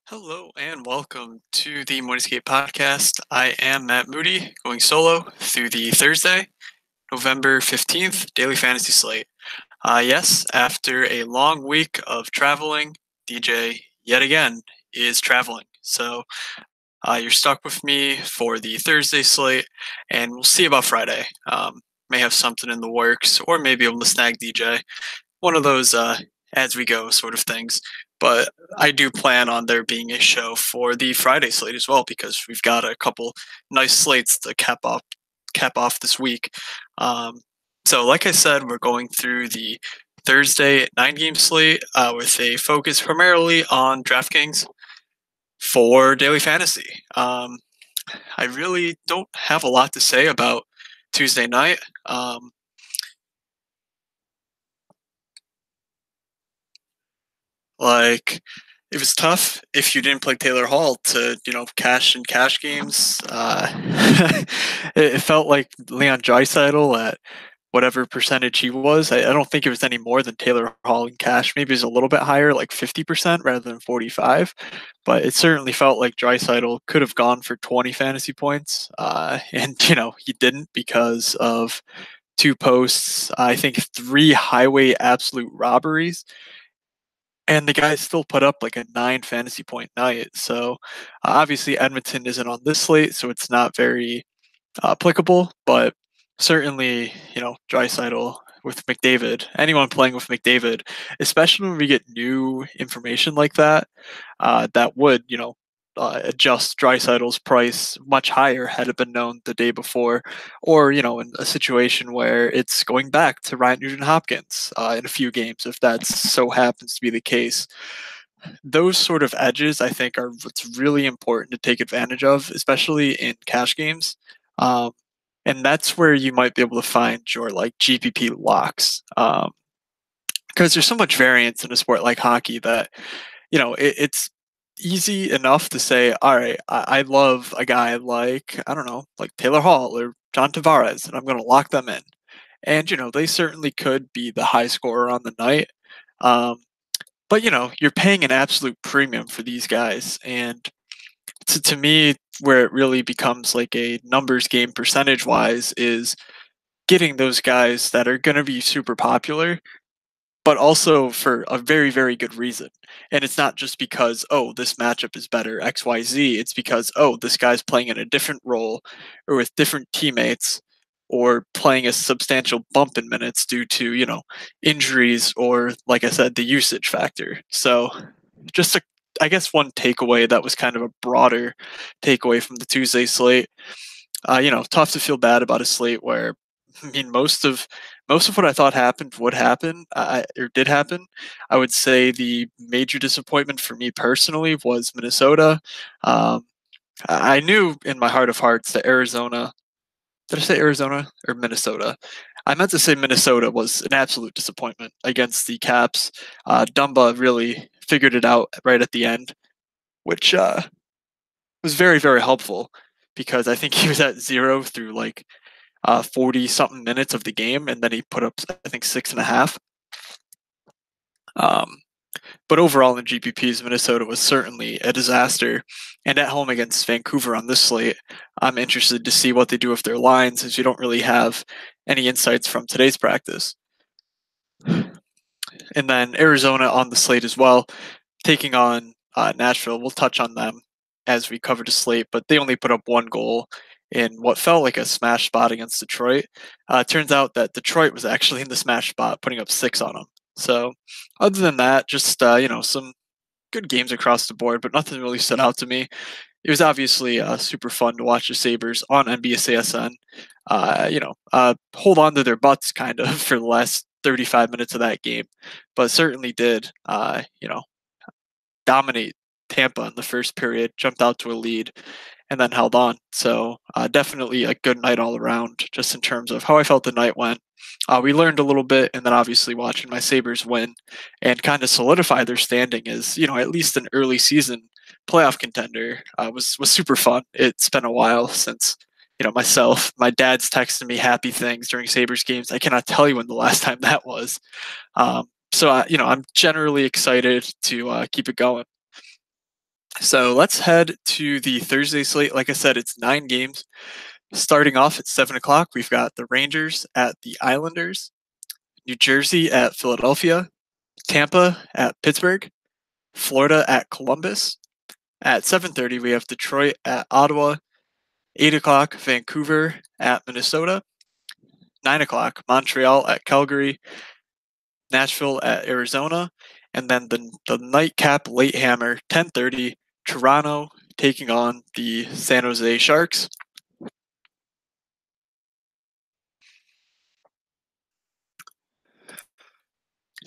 Hello and welcome to the Morningscape podcast. I am Matt Moody, going solo through the Thursday, November 15th daily fantasy slate. Yes, after a long week of traveling, DJ yet again is traveling. So you're stuck with me for the Thursday slate, and we'll see about Friday. May have something in the works, or maybe able to snag DJ, one of those as we go sort of things. But I do plan on there being a show for the Friday slate as well because we've got a couple nice slates to cap off this week. Um, so, like I said, we're going through the Thursday 9 game slate with a focus primarily on DraftKings for daily fantasy. I really don't have a lot to say about Tuesday night. Like, it was tough if you didn't play Taylor Hall to, cash in cash games. It felt like Leon Draisaitl at whatever percentage he was. I don't think it was any more than Taylor Hall in cash. Maybe it was a little bit higher, like 50% rather than 45. But it certainly felt like Draisaitl could have gone for 20 fantasy points. And, he didn't because of two posts, I think three highway absolute robberies, and the guy still put up like a 9 fantasy point night. So obviously Edmonton isn't on this slate, so it's not very applicable. But certainly, Drysaitel with McDavid, anyone playing with McDavid, especially when we get new information like that, that would adjust Drysaitel's price much higher had it been known the day before, or in a situation where it's going back to Ryan Nugent Hopkins in a few games, if that so happens to be the case. Those sort of edges, I think, are what's really important to take advantage of, especially in cash games. Um, and that's where you might be able to find your like GPP locks, because there's so much variance in a sport like hockey that it's easy enough to say, all right, I love a guy like, I don't know, like Taylor Hall or John Tavares, and I'm going to lock them in. And, they certainly could be the high scorer on the night. Um, but, you're paying an absolute premium for these guys. And to me, where it really becomes like a numbers game percentage wise is getting those guys that are going to be super popular, but also for a very, very good reason. And it's not just because, oh, this matchup is better, XYZ. It's because, oh, this guy's playing in a different role or with different teammates or playing a substantial bump in minutes due to, injuries or, like I said, the usage factor. So just I guess one takeaway that was kind of a broader takeaway from the Tuesday slate. Tough to feel bad about a slate where, I mean, most of what I thought happened would happen, or did happen. I would say the major disappointment for me personally was Minnesota. Um, I knew in my heart of hearts that Arizona. Did I say Arizona or Minnesota? I meant to say Minnesota was an absolute disappointment against the Caps. Dumba really figured it out right at the end, which was very, very helpful because I think he was at zero through like 40 something minutes of the game, and then he put up, I think, 6.5. Um, but overall in GPPs, Minnesota was certainly a disaster. And at home against Vancouver on this slate, I'm interested to see what they do with their lines, as you don't really have any insights from today's practice. And then Arizona on the slate as well, taking on Nashville. We'll touch on them as we cover the slate, but they only put up one goal in what felt like a smash spot against Detroit. Turns out that Detroit was actually in the smash spot, putting up 6 on them. So, other than that, just some good games across the board, but nothing really stood out to me. It was obviously super fun to watch the Sabres on NBCSN. Hold on to their butts kind of for the last 35 minutes of that game, but certainly did, dominate Tampa in the first period, jumped out to a lead, and then held on. So definitely a good night all around, just in terms of how I felt the night went. We learned a little bit, and then obviously watching my Sabres win and kind of solidify their standing as at least an early season playoff contender was super fun. It's been a while since myself, my dad's texting me happy things during Sabres games. I cannot tell you when the last time that was. So I'm generally excited to keep it going. So let's head to the Thursday slate. Like I said, it's 9 games. Starting off at 7 o'clock, we've got the Rangers at the Islanders, New Jersey at Philadelphia, Tampa at Pittsburgh, Florida at Columbus. At 7:30, we have Detroit at Ottawa, 8 o'clock, Vancouver at Minnesota, 9 o'clock, Montreal at Calgary, Nashville at Arizona, and then the nightcap late hammer, 10:30, Toronto taking on the San Jose Sharks.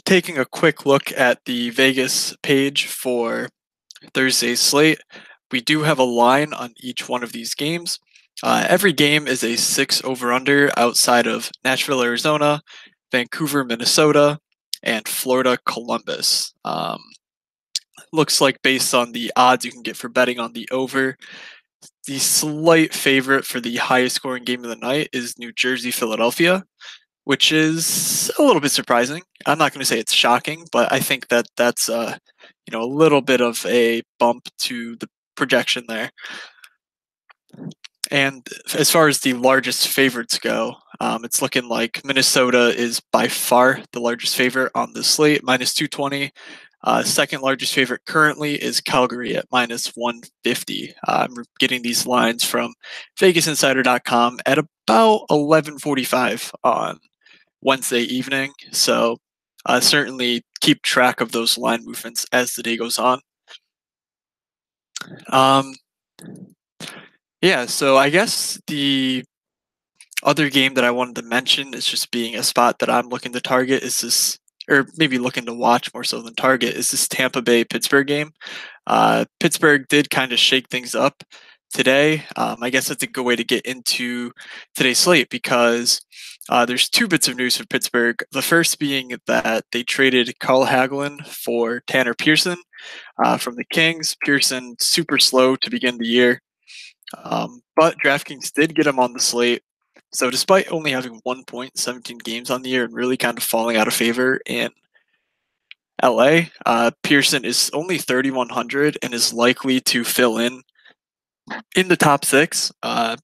Taking a quick look at the Vegas page for Thursday's slate, we do have a line on each one of these games. Every game is a 6 over under outside of Nashville, Arizona, Vancouver, Minnesota, and Florida, Columbus. Looks like based on the odds you can get for betting on the over, the slight favorite for the highest scoring game of the night is New Jersey, Philadelphia, which is a little bit surprising. I'm not going to say it's shocking, but I think that that's a little bit of a bump to the projection there. And as far as the largest favorites go, it's looking like Minnesota is by far the largest favorite on the slate, minus 220. Second largest favorite currently is Calgary at minus 150. I'm getting these lines from VegasInsider.com at about 11:45 on Wednesday evening. So certainly keep track of those line movements as the day goes on. Um, yeah, so I guess the other game that I wanted to mention is just being a spot that I'm looking to target is this, or maybe looking to watch more so than target, is this Tampa Bay Pittsburgh game. Pittsburgh did kind of shake things up today. I guess that's a good way to get into today's slate because there's two bits of news for Pittsburgh. The first being that they traded Carl Hagelin for Tanner Pearson from the Kings. Pearson super slow to begin the year, but DraftKings did get him on the slate. So despite only having 1 point, 17 games on the year, and really kind of falling out of favor in LA, Pearson is only 3,100 and is likely to fill in the top six. I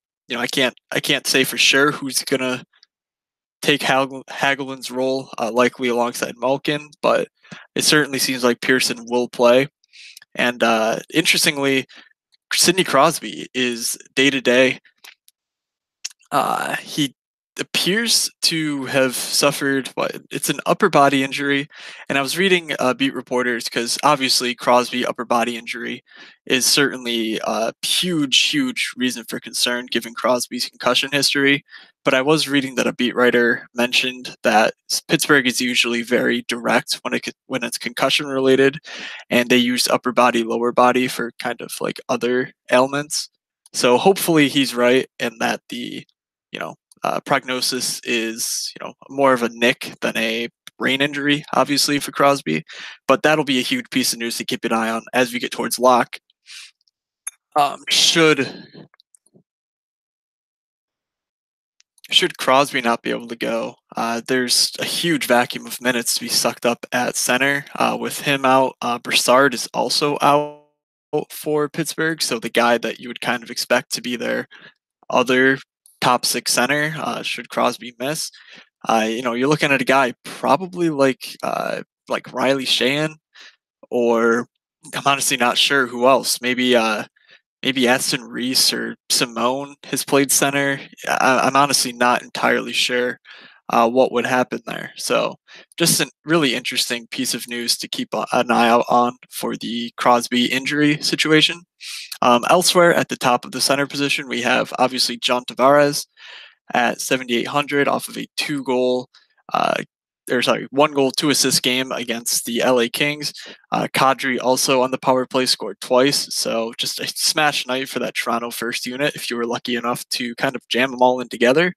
can't say for sure who's gonna take Hagelin's role, likely alongside Malkin, but it certainly seems like Pearson will play. And interestingly, Sidney Crosby is day to day. He appears to have suffered it's an upper body injury, and I was reading beat reporters because obviously Crosby upper body injury is certainly a huge reason for concern given Crosby's concussion history. But I was reading that a beat writer mentioned that Pittsburgh is usually very direct when it's concussion related, and they use upper body lower body for kind of like other ailments. So hopefully he's right, and that the you know prognosis is more of a nick than a brain injury, obviously for Crosby. But that'll be a huge piece of news to keep an eye on as we get towards lock. Should Crosby not be able to go, there's a huge vacuum of minutes to be sucked up at center. With him out, Brassard is also out for Pittsburgh, so the guy that you would kind of expect to be their other top six center, should Crosby miss. You're looking at a guy probably like Riley Sheahan, or I'm honestly not sure who else. Maybe Aston Reese or Simone has played center. I'm honestly not entirely sure what would happen there. So just a really interesting piece of news to keep an eye out on for the Crosby injury situation. Elsewhere at the top of the center position, we have obviously John Tavares at 7,800 off of a 1 goal, 2 assist game against the LA Kings. Kadri also on the power play scored twice, so just a smash night for that Toronto first unit if you were lucky enough to kind of jam them all in together.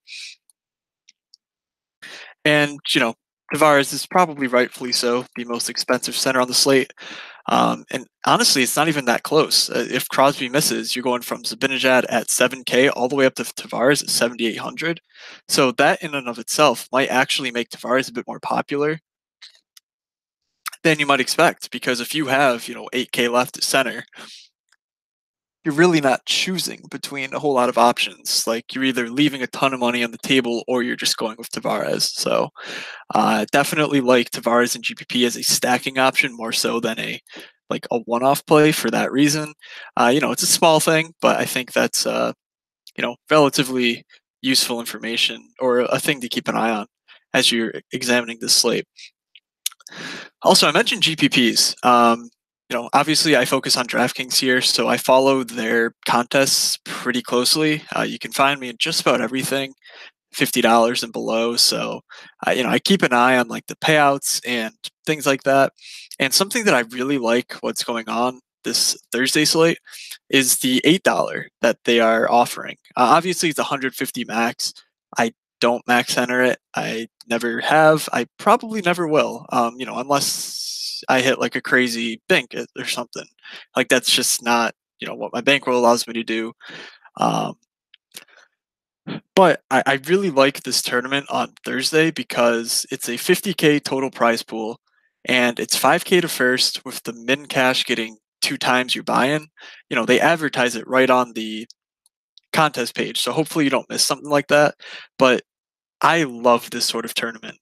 And Tavares is probably rightfully so the most expensive center on the slate. And honestly, it's not even that close. If Crosby misses, you're going from Zibanejad at 7K all the way up to Tavares at 7,800. So that in and of itself might actually make Tavares a bit more popular than you might expect. Because if you have 8K left at center, you're really not choosing between a whole lot of options. Like you're either leaving a ton of money on the table or you're just going with Tavares. So definitely like Tavares and GPP as a stacking option more so than a one-off play for that reason. It's a small thing, but I think that's relatively useful information or a thing to keep an eye on as you're examining this slate. Also, I mentioned GPPs. Obviously, I focus on DraftKings here, so I follow their contests pretty closely. You can find me in just about everything, $50 and below. So, I keep an eye on like the payouts and things like that. And something that I really like what's going on this Thursday slate is the $8 that they are offering. Obviously, it's 150 max. I don't max enter it. I never have. I probably never will. Unless I hit like a crazy bank or something. Like that's just not what my bankroll allows me to do. Um, but I really like this tournament on Thursday because it's a 50K total prize pool, and it's 5K to first with the min cash getting 2 times your buy-in. They advertise it right on the contest page, so hopefully you don't miss something like that. But I love this sort of tournament.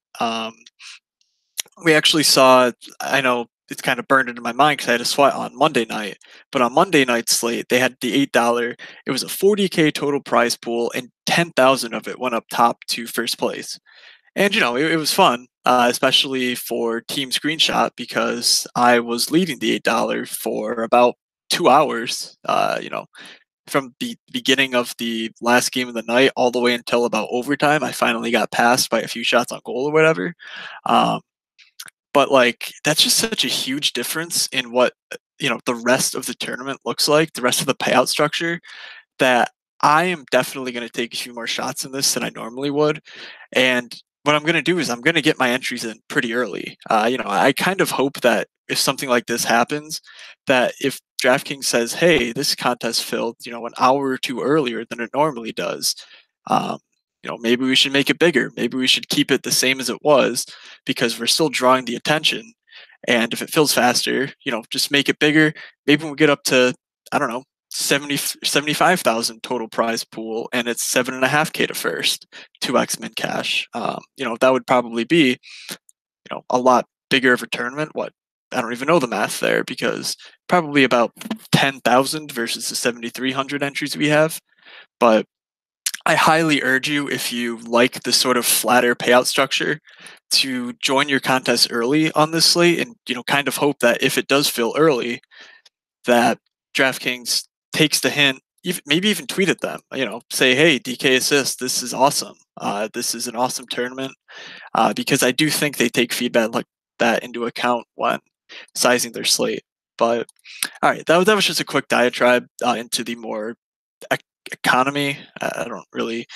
We actually saw, I know it's kind of burned into my mind because I had a sweat on Monday night, but on Monday night's slate, they had the $8. It was a 40K total prize pool, and 10,000 of it went up top to first place. And, it was fun, especially for Team Screenshot because I was leading the $8 for about 2 hours, from the beginning of the last game of the night all the way until about overtime. I finally got passed by a few shots on goal or whatever. Um, but like that's just such a huge difference in what the rest of the tournament looks like, the rest of the payout structure, that I am definitely going to take a few more shots in this than I normally would. And what I'm going to do is I'm going to get my entries in pretty early. I kind of hope that if something like this happens, that if DraftKings says, "Hey, this contest filled, an hour or two earlier than it normally does," um, maybe we should make it bigger. Maybe we should keep it the same as it was because we're still drawing the attention. And if it fills faster, just make it bigger. Maybe when we get up to, I don't know, 75,000 total prize pool and it's 7.5K to first, 2x min cash. That would probably be, a lot bigger of a tournament. What? I don't even know the math there because probably about 10,000 versus the 7,300 entries we have. But I highly urge you, if you like this sort of flatter payout structure, to join your contest early on this slate and, kind of hope that if it does fill early, that DraftKings takes the hint, maybe even tweet at them, say, hey, DK Assist, this is awesome. This is an awesome tournament. Because I do think they take feedback like that into account when sizing their slate. But all right, that was just a quick diatribe into the more economy. I don't really,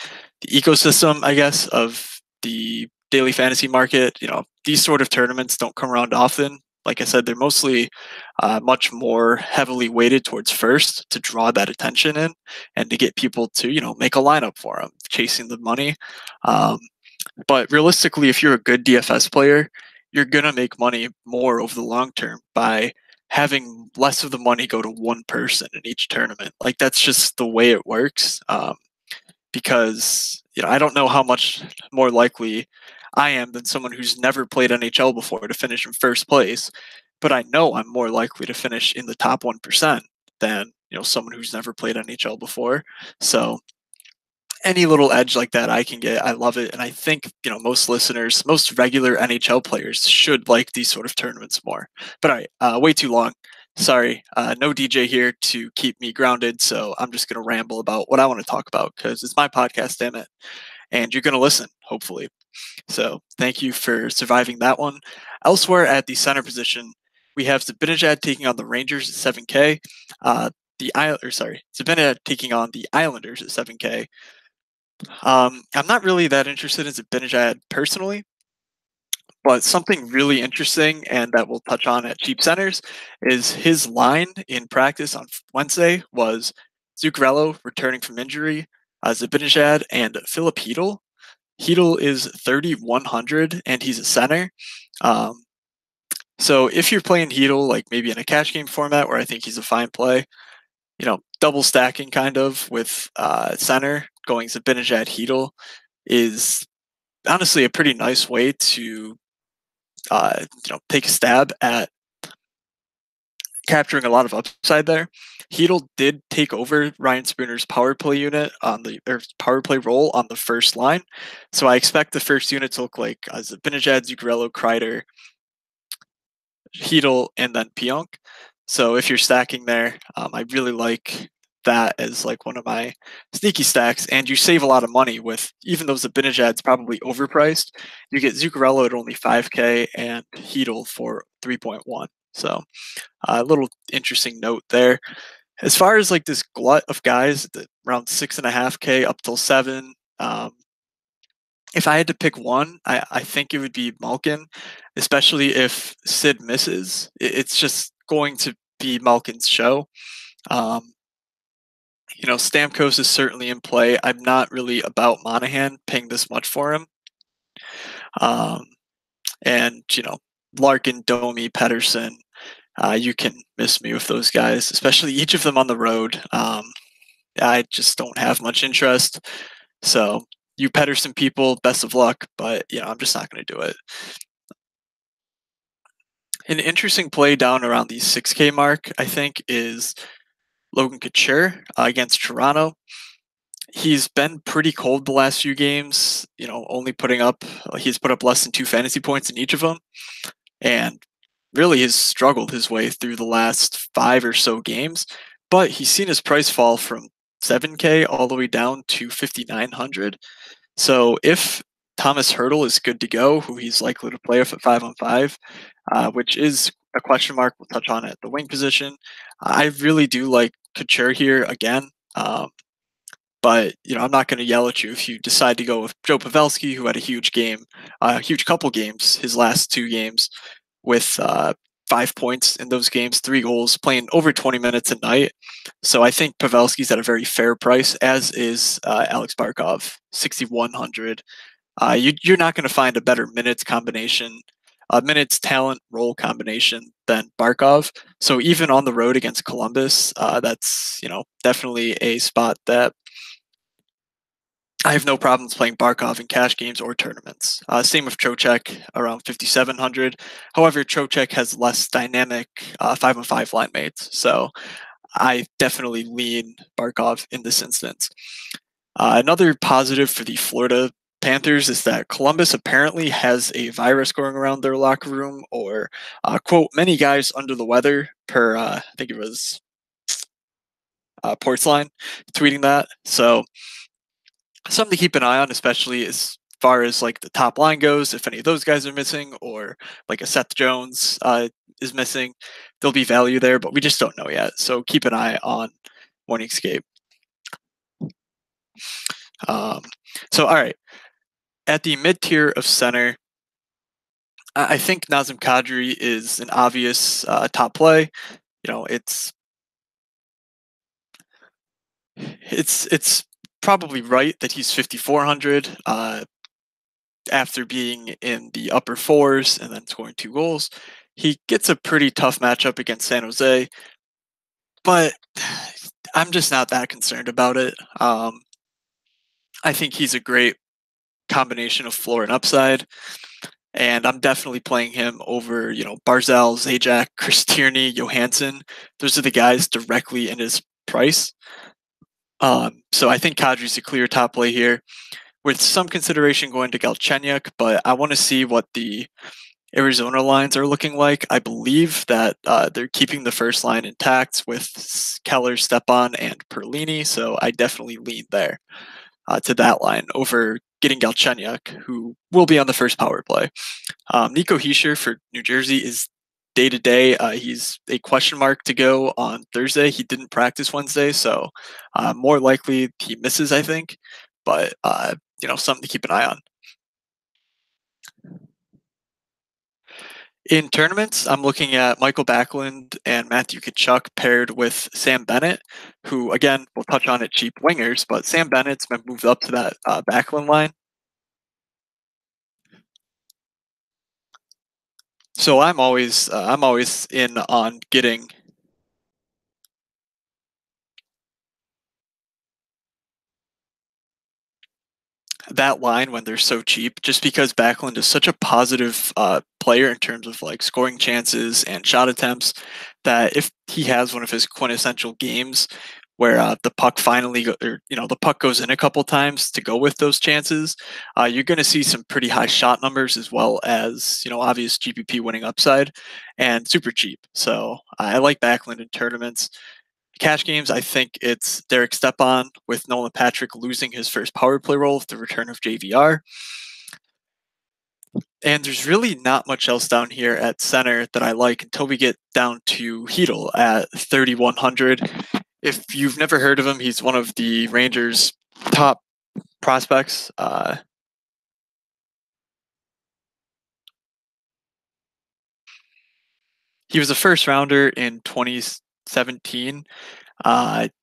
the ecosystem, I guess, of the daily fantasy market. These sort of tournaments don't come around often. Like I said, they're mostly much more heavily weighted towards first to draw that attention in and to get people to, make a lineup for them, chasing the money. But realistically, if you're a good DFS player, you're going to make money more over the long term by having less of the money go to one person in each tournament. Like that's just the way it works. Because I don't know how much more likely I am than someone who's never played NHL before to finish in first place, but I know I'm more likely to finish in the top 1% than someone who's never played NHL before. So any little edge like that I can get, I love it. And I think, most listeners, most regular NHL players should like these sort of tournaments more. But all right, way too long. Sorry, no DJ here to keep me grounded. So I'm just going to ramble about what I want to talk about because it's my podcast, damn it. And you're going to listen, hopefully. So thank you for surviving that one. Elsewhere at the center position, we have Zibanejad taking on the Rangers at 7K. Zibanejad taking on the Islanders at 7K. I'm not really that interested in Zibanejad personally, but something really interesting and that we'll touch on at Cheap Centers is his line in practice on Wednesday was Zuccarello returning from injury, Zibanejad, and Philip Hedl. Hedl is 3,100 and he's a center. So if you're playing Hedl, like maybe in a cash game format where I think he's a fine play, double stacking kind of with center going Zibanejad Heedle is honestly a pretty nice way to take a stab at capturing a lot of upside there. Heedle did take over Ryan Spooner's power play unit on the power play role on the first line, so I expect the first unit to look like Zibanejad, Zuccarello, Kreider, Heedle, and then Pionk. So if you're stacking there, I really like that as like one of my sneaky stacks, and you save a lot of money with even though Zibanejad's probably overpriced. You get Zuccarello at only 5K and Heedle for 3.1. So a little interesting note there. As far as like this glut of guys, around 6.5K up till 7. If I had to pick one, I think it would be Malkin, especially if Sid misses. It's just going to be Malkin's show. Um, Stamkos is certainly in play. I'm not really about Monahan paying this much for him. Um, and, Larkin, Domi, Pedersen, you can miss me with those guys, especially each of them on the road. I just don't have much interest. So, you Pedersen people, best of luck, but I'm just not going to do it. An interesting play down around the 6K mark, I think, is Logan Couture against Toronto. He's been pretty cold the last few games, only he's put up less than 2 fantasy points in each of them, and really has struggled his way through the last 5 or so games, but he's seen his price fall from 7K all the way down to 5,900. So if Thomas Hertl is good to go, who he's likely to play with at 5-on-5, which is a question mark we'll touch on at the wing position, I really do like Couture here again. But I'm not going to yell at you if you decide to go with Joe Pavelski, who had a huge game, a huge couple games, his last 2 games, with 5 points in those games, 3 goals, playing over 20 minutes a night. So I think Pavelski's at a very fair price, as is Alex Barkov, 6,100. You're not going to find a better minutes combination, minutes talent role combination than Barkov. So even on the road against Columbus, that's definitely a spot that I have no problems playing Barkov in cash games or tournaments. Same with Trocheck, around 5,700. However, Trocheck has less dynamic 5-on-5 line mates, so I definitely lean Barkov in this instance. Another positive for the Florida Panthers is that Columbus apparently has a virus going around their locker room, or quote, many guys under the weather, per I think it was Portsline tweeting that. So something to keep an eye on, especially as far as like the top line goes. If any of those guys are missing, or like a Seth Jones is missing, there'll be value there, but we just don't know yet. So keep an eye on Morningscape. So all right, at the mid tier of center, I think Nazem Kadri is an obvious top play. It's probably right that he's 5,400 after being in the upper 4s and then scoring 2 goals. He gets a pretty tough matchup against San Jose, but I'm just not that concerned about it. I think he's a great combination of floor and upside, and I'm definitely playing him over, Barzal, Zajac, Chris Tierney, Johansson. Those are the guys directly in his price. So I think Kadri's a clear top play here, with some consideration going to Galchenyuk, but I want to see what the Arizona lines are looking like. I believe that they're keeping the first line intact with Keller, Stepan, and Perlini, so I definitely lean there to that line over getting Galchenyuk, who will be on the first power play. Nico Hischier for New Jersey is day-to-day. He's a question mark to go on Thursday. He didn't practice Wednesday, so more likely he misses, I think, but something to keep an eye on. In tournaments, I'm looking at Michael Backlund and Matthew Tkachuk paired with Sam Bennett, who, again, we'll touch on at cheap wingers, but Sam Bennett's been moved up to that Backlund line. So I'm always in on getting that line when they're so cheap, just because Backlund is such a positive player in terms of like scoring chances and shot attempts, that if he has one of his quintessential games where the puck finally or the puck goes in a couple times to go with those chances, you're going to see some pretty high shot numbers as well as obvious GPP winning upside and super cheap. So I like Backlund in tournaments. Cash games, I think it's Derek Stepan with Nolan Patrick losing his first power play role with the return of JVR. And there's really not much else down here at center that I like until we get down to Heedle at 3,100. If you've never heard of him, he's one of the Rangers' top prospects. He was a first rounder in 2017.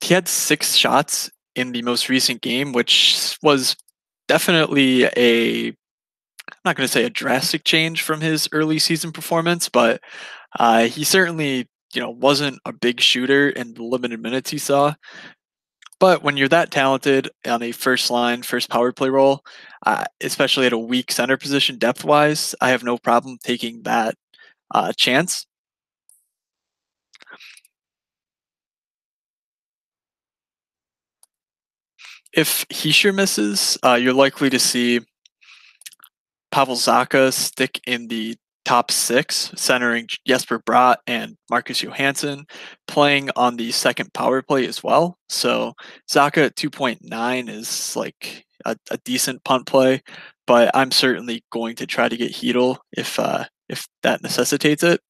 He had 6 shots in the most recent game, which was definitely I'm not going to say a drastic change from his early season performance, but he certainly, wasn't a big shooter in the limited minutes he saw. But when you're that talented on a first line, first power play role, especially at a weak center position depth wise, I have no problem taking that chance. If Hischier misses, you're likely to see Pavel Zacha stick in the top 6, centering Jesper Bratt and Marcus Johansson, playing on the second power play as well. So Zacha at 2.9 is like a decent punt play, but I'm certainly going to try to get Heedle if that necessitates it.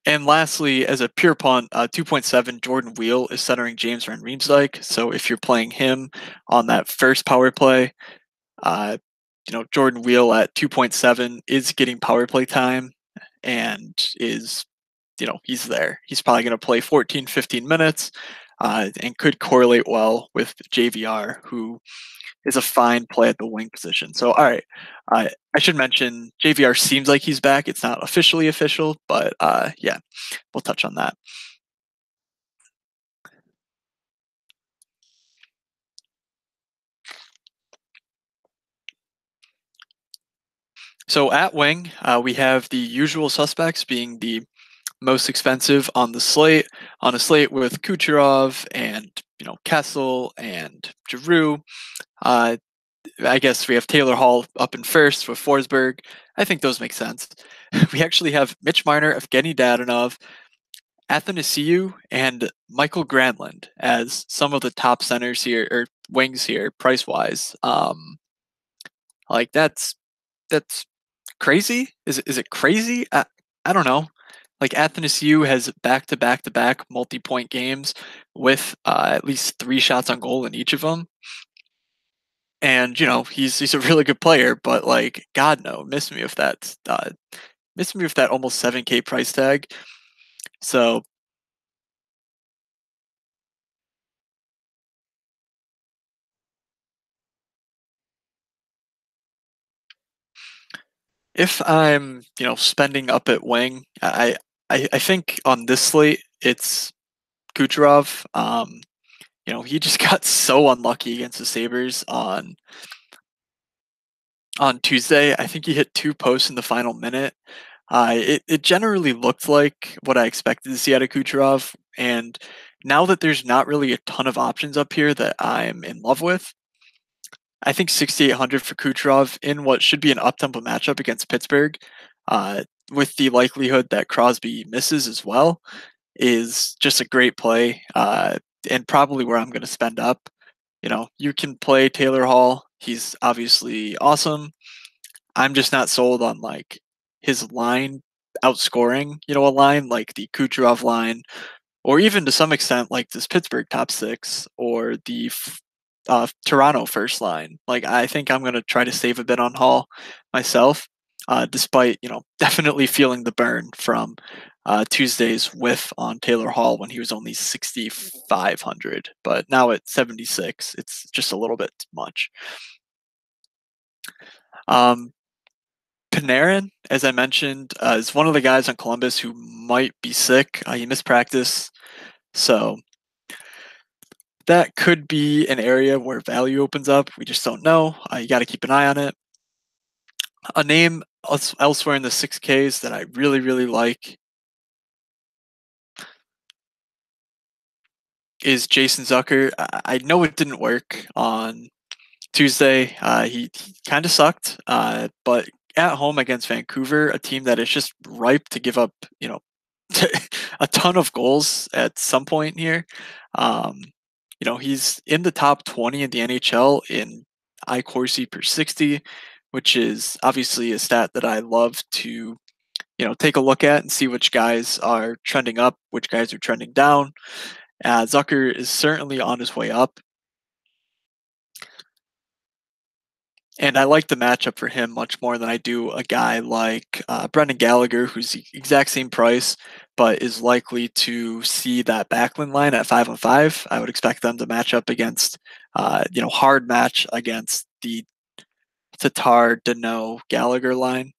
And lastly, as a pure punt, 2.7, Jordan Wheel is centering James Van Riemsdyk. So if you're playing him on that first power play, uh, Jordan Wheel at 2.7 is getting power play time and is, he's there. He's probably going to play 14, 15 minutes and could correlate well with JVR, who is a fine play at the wing position. So, all right. I should mention JVR seems like he's back. It's not officially official, but yeah, we'll touch on that. So at wing, we have the usual suspects being the most expensive on the slate, on a slate with Kucherov and Kessel and Giroux. Uh, I guess we have Taylor Hall up in first with Forsberg. I think those make sense. We actually have Mitch Marner, Evgeny Dadonov, Athanasiou, and Michael Granlund as some of the top centers here or wings here, price wise. Like that's crazy. Is it crazy? I don't know. Like Athanasiou has back-to-back-to-back multi-point games with at least 3 shots on goal in each of them. And he's a really good player, but like God no, miss me with that almost 7K price tag. So if I'm spending up at wing, I think on this slate it's Kucherov. He just got so unlucky against the Sabres on Tuesday. I think he hit 2 posts in the final minute. It generally looked like what I expected to see out of Kucherov, and now that there's not really a ton of options up here that I'm in love with, I think 6,800 for Kucherov in what should be an up-tempo matchup against Pittsburgh, uh, with the likelihood that Crosby misses as well, is just a great play, and probably where I'm going to spend up. You can play Taylor Hall. He's obviously awesome. I'm just not sold on like his line outscoring, a line like the Kucherov line, or even to some extent like this Pittsburgh top 6 or the Toronto first line. Like I think I'm going to try to save a bit on Hall myself, despite definitely feeling the burn from Tuesday's whiff on Taylor Hall when he was only 6,500, but now at 76, it's just a little bit much. Um, Panarin, as I mentioned, is one of the guys on Columbus who might be sick. He missed practice, so that could be an area where value opens up. We just don't know. You got to keep an eye on it. A name elsewhere in the 6Ks that I really, really like is Jason Zucker. I know it didn't work on Tuesday. He kind of sucked, but at home against Vancouver, a team that is just ripe to give up, a ton of goals at some point here. Um, he's in the top 20 in the NHL in I-Corsi per 60, which is obviously a stat that I love to, take a look at and see which guys are trending up, which guys are trending down. Zucker is certainly on his way up. And I like the matchup for him much more than I do a guy like Brendan Gallagher, who's the exact same price, but is likely to see that Backlund line at 5-on-5. I would expect them to match up against, hard match against the Tatar, Dano, Gallagher line.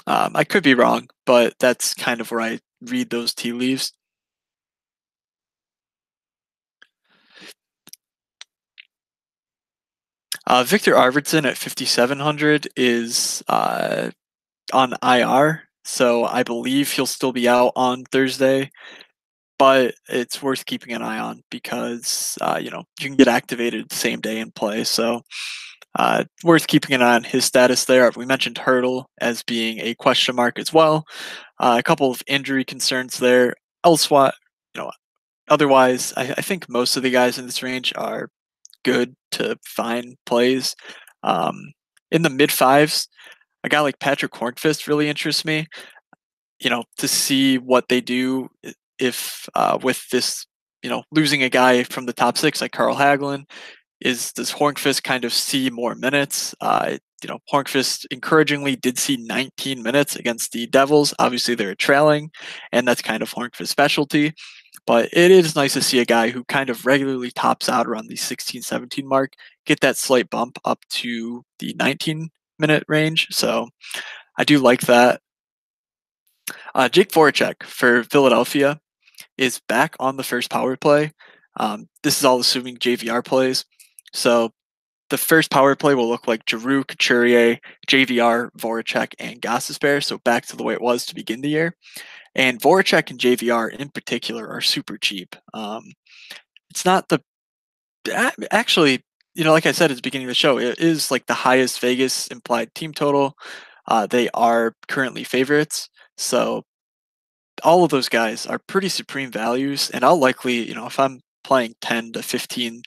I could be wrong, but that's kind of where I read those tea leaves. Victor Arvidsson at 5,700 is on IR, so I believe he'll still be out on Thursday. But it's worth keeping an eye on because you can get activated the same day and play. So worth keeping an eye on his status there. We mentioned Hertl as being a question mark as well. A couple of injury concerns there. Elsewhere, otherwise, I think most of the guys in this range are good to find plays. In the mid fives, a guy like Patrick Hornqvist really interests me. To see what they do if with this, losing a guy from the top six like Carl Hagelin, does Hornqvist kind of see more minutes? Hornqvist encouragingly did see 19 minutes against the Devils. Obviously, they're trailing, and that's kind of Hornqvist's specialty. But it is nice to see a guy who kind of regularly tops out around the 16, 17 mark get that slight bump up to the 19-minute range. So I do like that. Jake Voracek for Philadelphia is back on the first power play. This is all assuming JVR plays. So the first power play will look like Giroux, Couturier, JVR, Voracek, and Gostisbehere. So back to the way it was to begin the year. And Voracek and JVR in particular are super cheap. It's not the actually, like I said at the beginning of the show, it is like the highest Vegas implied team total. They are currently favorites. So all of those guys are pretty supreme values, and I'll likely, if I'm playing 10 to 15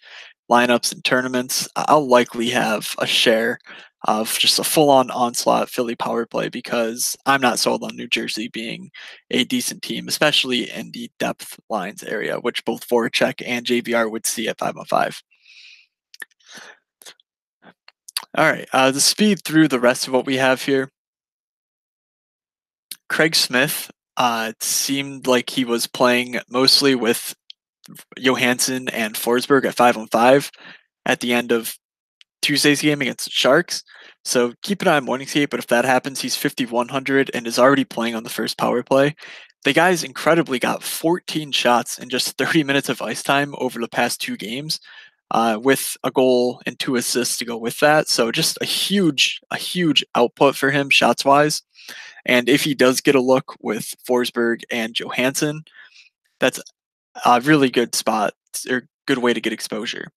lineups in tournaments, I'll likely have a share of just a full-on onslaught Philly power play because I'm not sold on New Jersey being a decent team, especially in the depth lines area, which both Voracek and JVR would see at 5-on-5. All right, the speed through the rest of what we have here. Craig Smith seemed like he was playing mostly with Johansson and Forsberg at 5-on-5 at the end of Tuesday's game against the Sharks. So keep an eye on Morningscape, but if that happens, he's 5,100 and is already playing on the first power play. The guy's incredibly got 14 shots in just 30 minutes of ice time over the past 2 games, with a goal and 2 assists to go with that. So just a huge output for him shots wise. And if he does get a look with Forsberg and Johansson, that's a really good spot or good way to get exposure.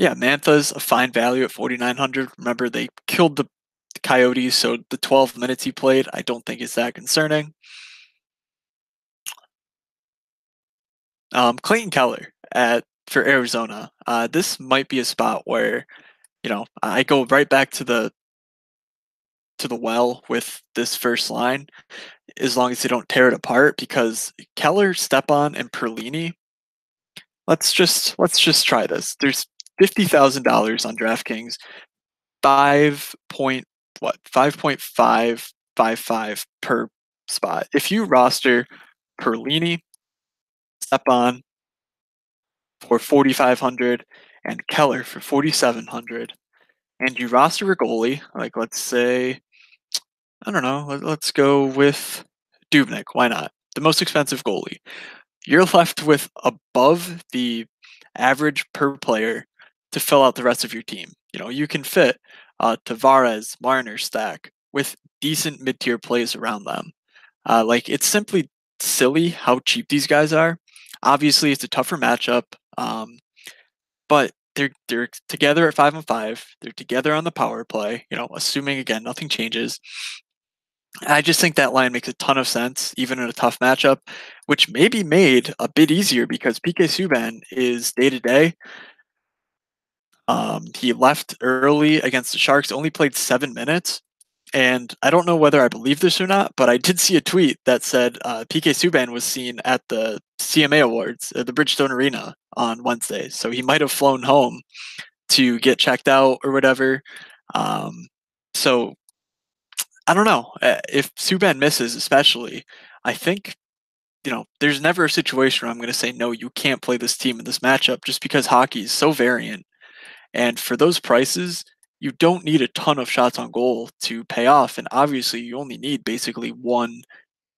Yeah, Mantha's a fine value at 4,900. Remember, they killed the Coyotes, so the 12 minutes he played, I don't think is that concerning. Clayton Keller for Arizona. This might be a spot where, I go right back to the well with this first line, as long as they don't tear it apart, because Keller, Stepan, and Perlini. Let's just try this. There's $50,000 on DraftKings, 5.555 per spot. If you roster Perlini, Stepan for 4,500 and Keller for 4,700, and you roster a goalie, like let's say, I don't know, let's go with Dubnik, why not? The most expensive goalie. You're left with above the average per player to fill out the rest of your team. You can fit Tavares, Marner stack with decent mid-tier plays around them. Like it's simply silly how cheap these guys are. Obviously, it's a tougher matchup, but they're together at 5-5. They're together on the power play. Assuming again nothing changes. I just think that line makes a ton of sense, even in a tough matchup, which may be made a bit easier because PK Subban is day to day. He left early against the Sharks, only played 7 minutes. And I don't know whether I believe this or not, but I did see a tweet that said PK Subban was seen at the CMA Awards at the Bridgestone Arena on Wednesday. So he might have flown home to get checked out or whatever. So I don't know. If Subban misses, especially, I think there's never a situation where I'm going to say no, you can't play this team in this matchup just because hockey is so variant. And for those prices, you don't need a ton of shots on goal to pay off. And obviously, you only need basically one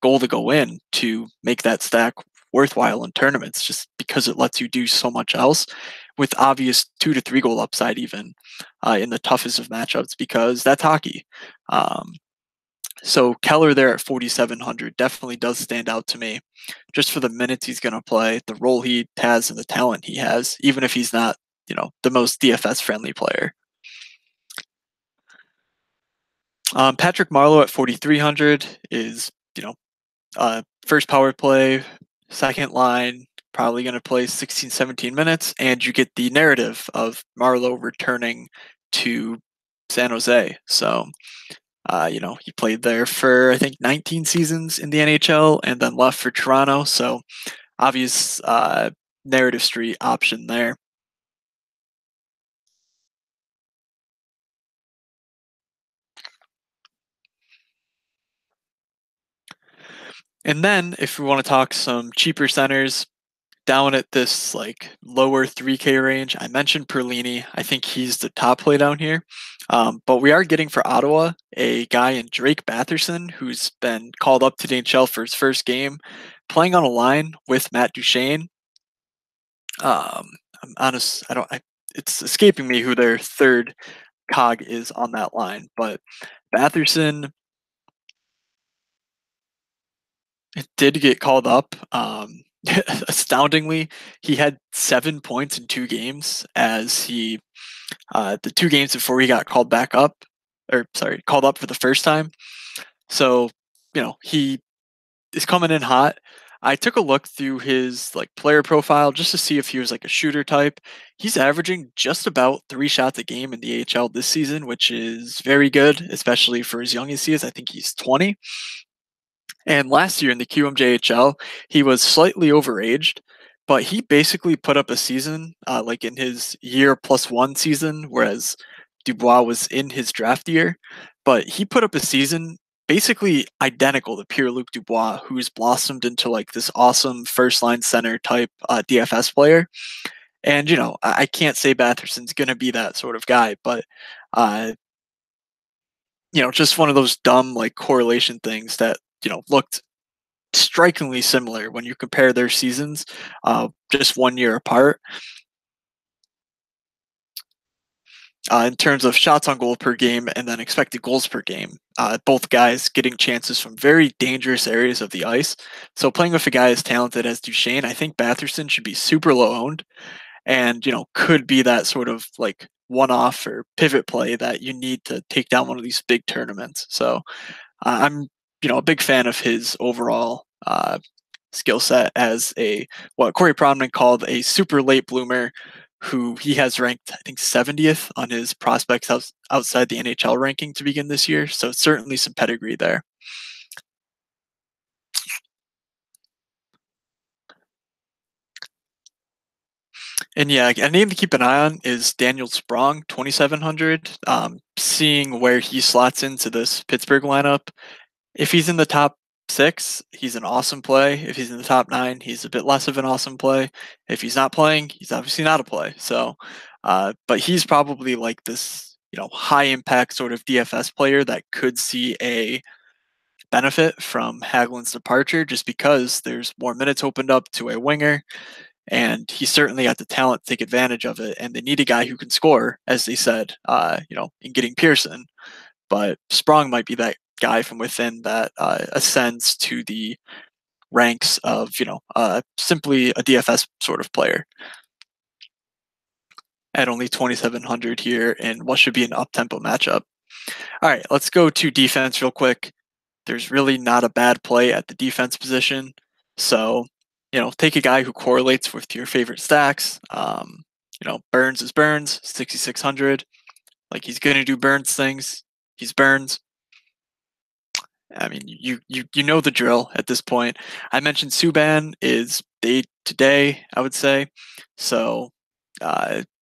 goal to go in to make that stack worthwhile in tournaments, just because it lets you do so much else with obvious 2 to 3 goal upside, even in the toughest of matchups, because that's hockey. So Keller there at 4,700 definitely does stand out to me, just for the minutes he's going to play, the role he has, and the talent he has, even if he's not, the most DFS friendly player. Patrick Marleau at 4,300 is, first power play, second line, probably going to play 16, 17 minutes, and you get the narrative of Marleau returning to San Jose. So he played there for I think 19 seasons in the NHL and then left for Toronto. So obvious narrative street option there. And then if we want to talk some cheaper centers down at this like lower 3K range, I mentioned Perlini. I think he's the top play down here. But we are getting for Ottawa a guy in Drake Batherson who's been called up to the NHL for his first game, playing on a line with Matt Duchene. I'm honest, it's escaping me who their third cog is on that line, but Batherson did get called up. Astoundingly, he had 7 points in 2 games as the 2 games before he got called back up, or sorry, called up for the first time. So, he is coming in hot. I took a look through his like player profile just to see if he was like a shooter type. He's averaging just about 3 shots a game in the AHL this season, which is very good, especially for as young as he is. I think he's 20. And last year in the QMJHL, he was slightly overaged, but he basically put up a season like in his year +1 season, whereas Dubois was in his draft year. But he put up a season basically identical to Pierre Luc Dubois, who's blossomed into like this awesome first line center type DFS player. And I can't say Batherson's going to be that sort of guy, but uh, just one of those dumb like correlation things that looked strikingly similar when you compare their seasons just 1 year apart. In terms of shots on goal per game and then expected goals per game, both guys getting chances from very dangerous areas of the ice. So playing with a guy as talented as Duchene, I think Batherson should be super low owned and could be that sort of like one-off or pivot play that you need to take down one of these big tournaments. So I'm a big fan of his overall skill set as what Corey Pronman called a super late bloomer, who he has ranked I think 70th on his prospects outside the NHL ranking to begin this year. So certainly some pedigree there. And yeah, a name to keep an eye on is Daniel Sprong, 2,700. Seeing where he slots into this Pittsburgh lineup, if he's in the top 6, he's an awesome play. If he's in the top 9, he's a bit less of an awesome play. If he's not playing, he's obviously not a play. So, but he's probably like this, high impact sort of DFS player that could see a benefit from Hagelin's departure just because there's more minutes opened up to a winger, and he certainly got the talent to take advantage of it. And they need a guy who can score, as they said, in getting Pearson. But Sprong might be that guy from within that ascends to the ranks of simply a DFS sort of player at only 2,700 here in what should be an up tempo matchup. All right, let's go to defense real quick. There's really not a bad play at the defense position. So, take a guy who correlates with your favorite stacks. Burns is Burns, 6,600. Like he's gonna do Burns things. He's Burns. I mean, you know the drill at this point. I mentioned Subban is day to day, I would say. So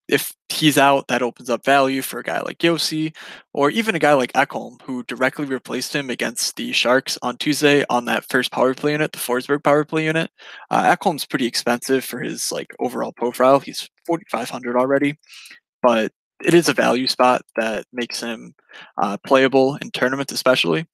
if he's out, that opens up value for a guy like Yossi, or even a guy like Ekholm, who directly replaced him against the Sharks on Tuesday on that first power play unit, the Forsberg power play unit. Ekholm's pretty expensive for his like overall profile. He's 4,500 already, but it is a value spot that makes him playable in tournaments, especially.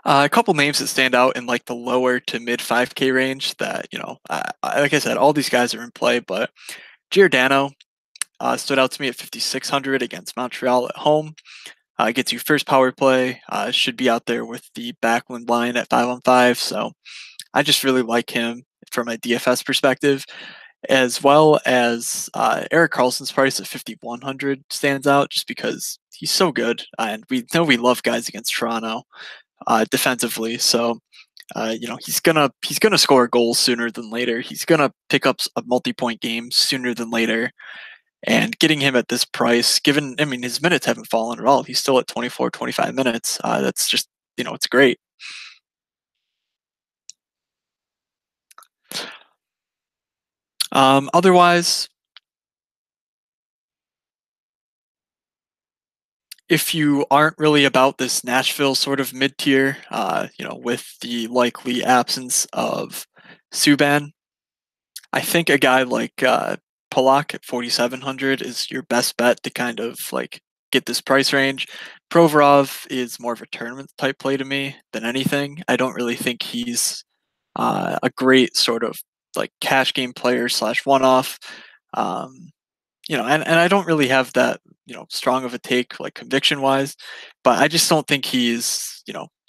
A couple names that stand out in like the lower to mid 5K range that, like I said, all these guys are in play, but Giordano stood out to me at 5,600 against Montreal at home. Gets you first power play, should be out there with the Backlund line at 5-on-5. So I just really like him from a DFS perspective, as well as Erik Karlsson's price at 5,100 stands out just because he's so good. And we know we love guys against Toronto defensively. So he's gonna score goals sooner than later. He's gonna pick up a multi-point game sooner than later. And getting him at this price, given I mean his minutes haven't fallen at all. He's still at 24, 25 minutes. That's just it's great. Otherwise, if you aren't really about this Nashville sort of mid tier, with the likely absence of Subban, I think a guy like Polak at 4,700 is your best bet to kind of like get this price range. Provorov is more of a tournament type play to me than anything. I don't really think he's a great sort of like cash game player slash one off. Um, and I don't really have that, strong of a take like conviction wise, but I just don't think he's,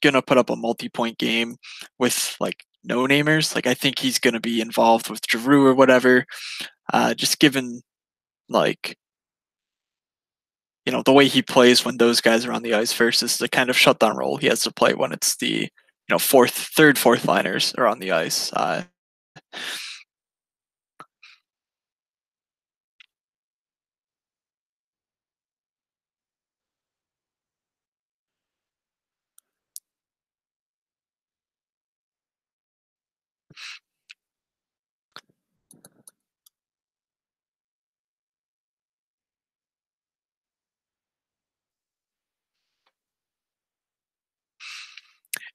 gonna put up a multi-point game with like no namers. Like I think he's gonna be involved with Giroux or whatever. Just given like, the way he plays when those guys are on the ice versus the kind of shutdown role he has to play when it's the, fourth liners are on the ice.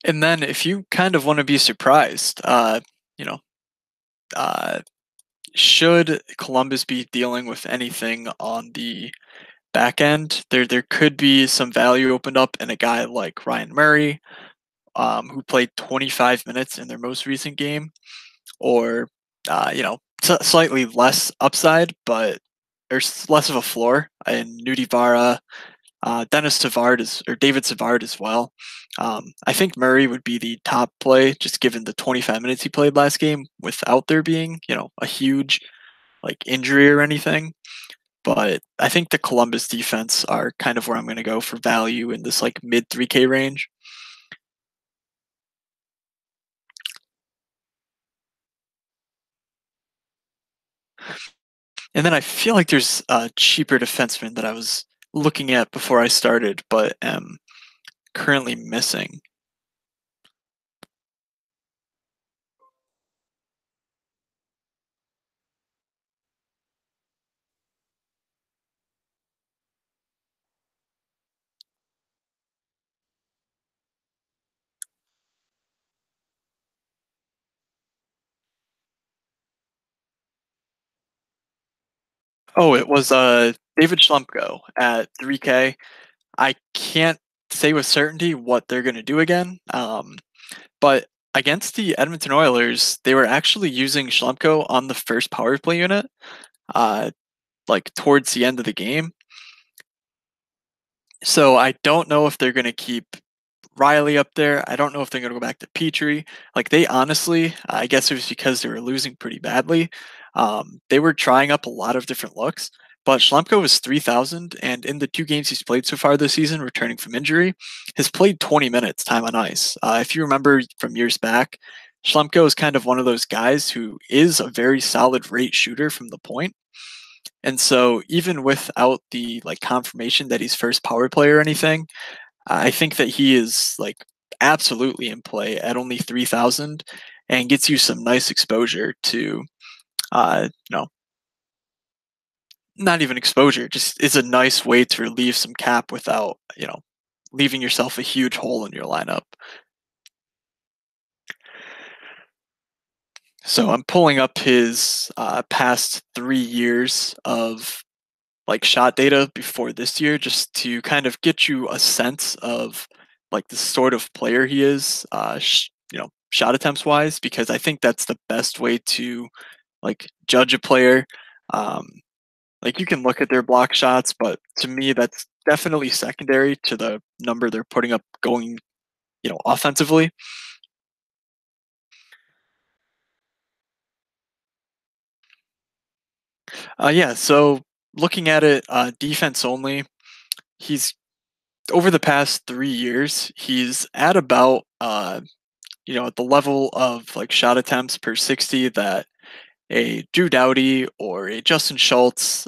And then if you kind of want to be surprised, you know, uh, should Columbus be dealing with anything on the back end, there could be some value opened up in a guy like Ryan Murray, who played 25 minutes in their most recent game, or slightly less upside, but there's less of a floor in Nudi Vara. Dennis Savard is or David Savard as well. I think Murray would be the top play, just given the 25 minutes he played last game, without there being a huge like injury or anything. But I think the Columbus defense are kind of where I'm going to go for value in this like mid 3K range. And then I feel like there's a cheaper defenseman that I was looking at before I started, but am currently missing. Oh, it was David Schlumpko at 3K. I can't say with certainty what they're going to do again. But against the Edmonton Oilers, they were actually using Schlumpko on the first power play unit, uh, like towards the end of the game. So I don't know if they're going to keep Riley up there. I don't know if they're going to go back to Petrie. Like they honestly, I guess it was because they were losing pretty badly. They were trying up a lot of different looks, but Schlemko was 3,000, and in the two games he's played so far this season, returning from injury, has played 20 minutes time on ice. If you remember from years back, Schlemko is kind of one of those guys who is a very solid rate shooter from the point. And so even without the like confirmation that he's first power play or anything, I think that he is like absolutely in play at only 3,000 and gets you some nice exposure to, you know, not even exposure, just is a nice way to relieve some cap without, leaving yourself a huge hole in your lineup. So I'm pulling up his past 3 years of like shot data before this year just to kind of get you a sense of like the sort of player he is, shot attempts wise, because I think that's the best way to like judge a player. Um, like you can look at their block shots, but to me, that's definitely secondary to the number they're putting up going, offensively. Yeah. So looking at it, defense only, he's over the past 3 years, he's at about at the level of like shot attempts per 60 that a Drew Doughty or a Justin Schultz,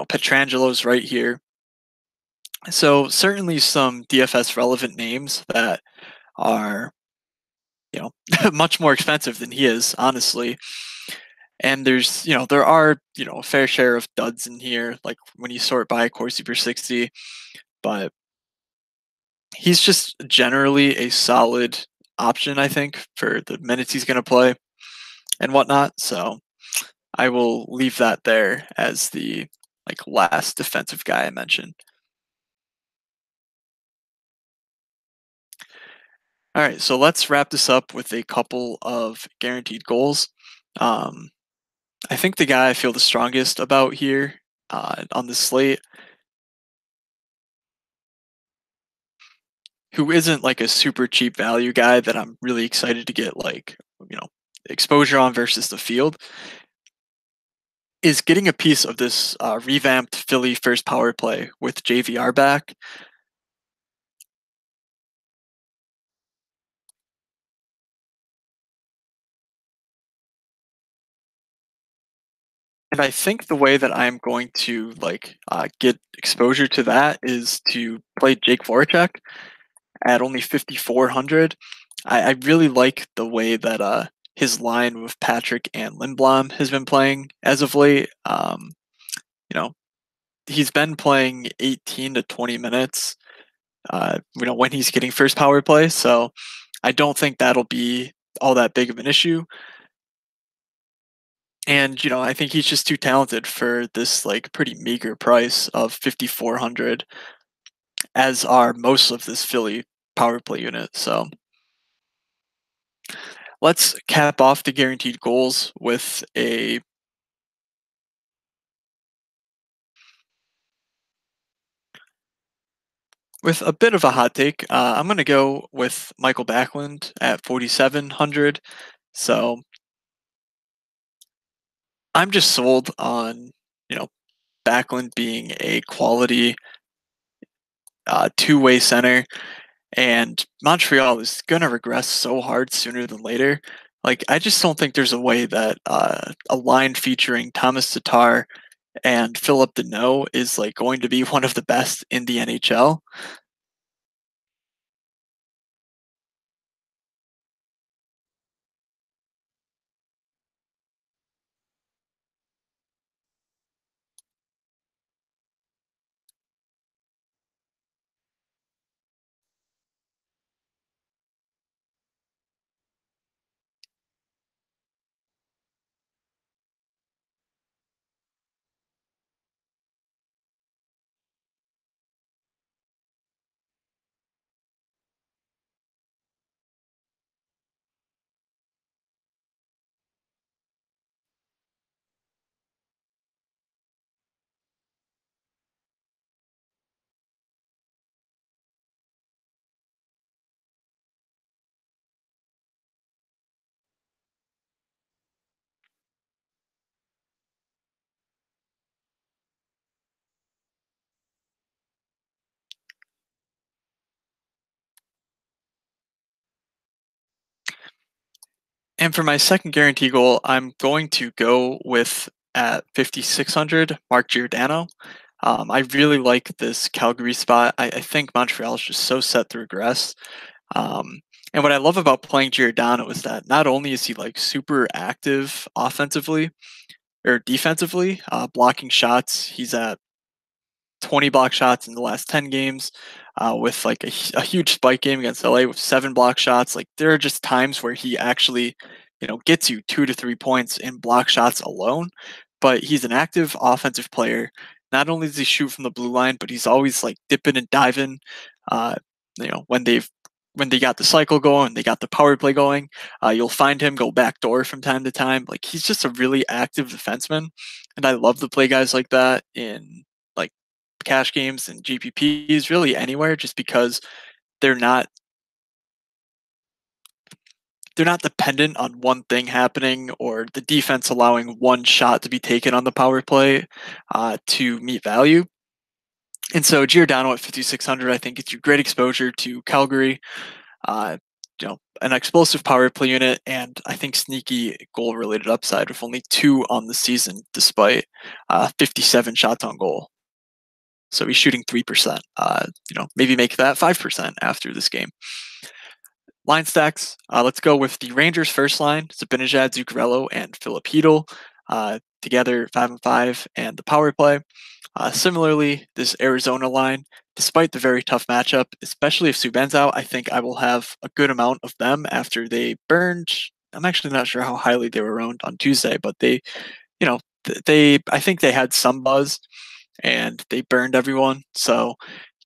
Petrangelo's right here. So certainly some DFS relevant names that are, much more expensive than he is, honestly. And there are, a fair share of duds in here, like when you sort by Corsi per 60, but he's just generally a solid option, I think, for the minutes he's going to play and whatnot. So I will leave that there as the like last defensive guy I mentioned. All right, so let's wrap this up with a couple of guaranteed goals. Um, I think the guy I feel the strongest about here on this slate, who isn't like a super cheap value guy that I'm really excited to get like exposure on versus the field, is getting a piece of this revamped Philly first power play with JVR back. And I think the way that I'm going to like get exposure to that is to play Jake Voracek at only 5,400. I really like the way that his line with Patrick and Lindblom has been playing as of late. You know, he's been playing 18 to 20 minutes. When he's getting first power play, so I don't think that'll be all that big of an issue. And I think he's just too talented for this like pretty meager price of 5,400, as are most of this Philly power play unit. So let's cap off the guaranteed goals with a bit of a hot take. I'm going to go with Michael Backlund at 4,700. So I'm just sold on you know Backlund being a quality two-way center, and Montreal is going to regress so hard sooner than later. Like, I just don't think there's a way that a line featuring Thomas Tatar and Philip Deneau is like going to be one of the best in the NHL. And for my second guarantee goal, I'm going to go with at 5,600, Mark Giordano. I really like this Calgary spot. I think Montreal is just so set to regress. Um, and what I love about playing Giordano is that not only is he like super active offensively or defensively, blocking shots, he's at 20 block shots in the last 10 games, with like a huge spike game against LA with 7 block shots. Like there are just times where he actually, gets you 2 to 3 points in block shots alone. But he's an active offensive player. Not only does he shoot from the blue line, but he's always like dipping and diving. Uh, when they got the cycle going, they got the power play going. You'll find him go backdoor from time to time. Like he's just a really active defenseman, and I love to play guys like that in like cash games and GPPs, really anywhere, just because they're not they're not dependent on one thing happening or the defense allowing one shot to be taken on the power play to meet value. And so Giordano at 5,600, I think, gets you great exposure to Calgary. Uh, an explosive power play unit, and I think sneaky goal related upside with only 2 on the season, despite 57 shots on goal. So he's shooting 3%. Maybe make that 5% after this game. Line stacks. Let's go with the Rangers first line: Zibanejad, Zuccarello, and Filip Chytil. Together 5-5, and the power play. Similarly, this Arizona line, despite the very tough matchup, especially if Subban's out, I think I will have a good amount of them after they burned. I'm actually not sure how highly they were owned on Tuesday, but I think they had some buzz and they burned everyone. So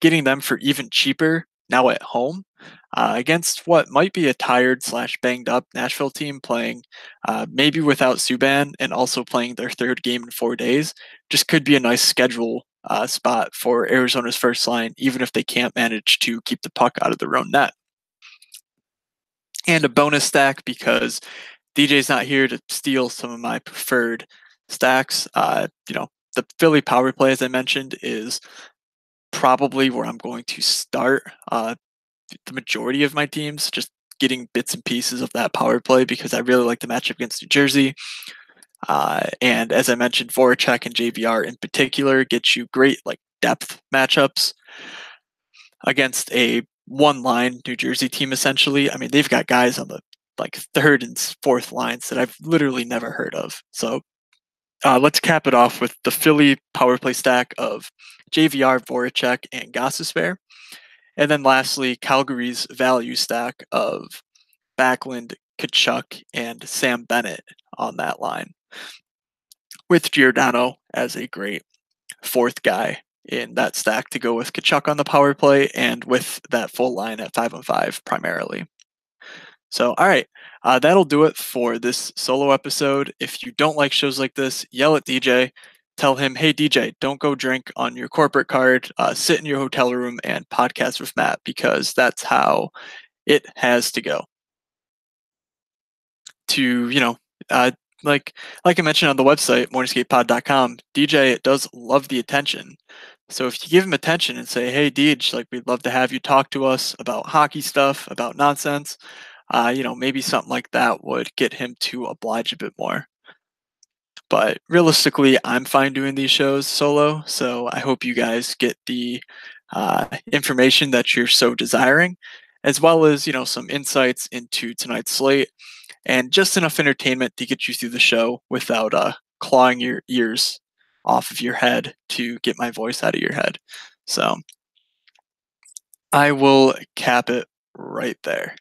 getting them for even cheaper now at home, against what might be a tired slash banged up Nashville team playing maybe without Subban and also playing their third game in 4 days, just could be a nice schedule spot for Arizona's first line, even if they can't manage to keep the puck out of their own net. And a bonus stack because DJ's not here to steal some of my preferred stacks. The Philly power play, as I mentioned, is probably where I'm going to start the majority of my teams, just getting bits and pieces of that power play because I really like the matchup against New Jersey. And as I mentioned, Voracek and JVR in particular get you great like depth matchups against a one line New Jersey team. Essentially, I mean they've got guys on the like third and fourth lines that I've literally never heard of. So let's cap it off with the Philly power play stack of JVR, Voracek, and Gostisbehere. And then lastly, Calgary's value stack of Backlund, Tkachuk, and Sam Bennett on that line, with Giordano as a great fourth guy in that stack to go with Tkachuk on the power play and with that full line at 5-5 primarily. So, all right, that'll do it for this solo episode. If you don't like shows like this, yell at DJ. Tell him, hey, DJ, don't go drink on your corporate card. Sit in your hotel room and podcast with Matt because that's how it has to go. To, like I mentioned on the website, morningskapepod.com, DJ does love the attention. So if you give him attention and say, hey, Deej, like we'd love to have you talk to us about hockey stuff, about nonsense, maybe something like that would get him to oblige a bit more. But realistically, I'm fine doing these shows solo. So I hope you guys get the information that you're so desiring, as well as, some insights into tonight's slate and just enough entertainment to get you through the show without clawing your ears off of your head to get my voice out of your head. So I will cap it right there.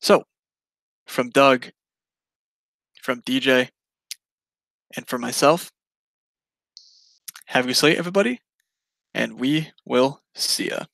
So from Doug, from DJ, and from myself, have a good slate, everybody, and we will see ya.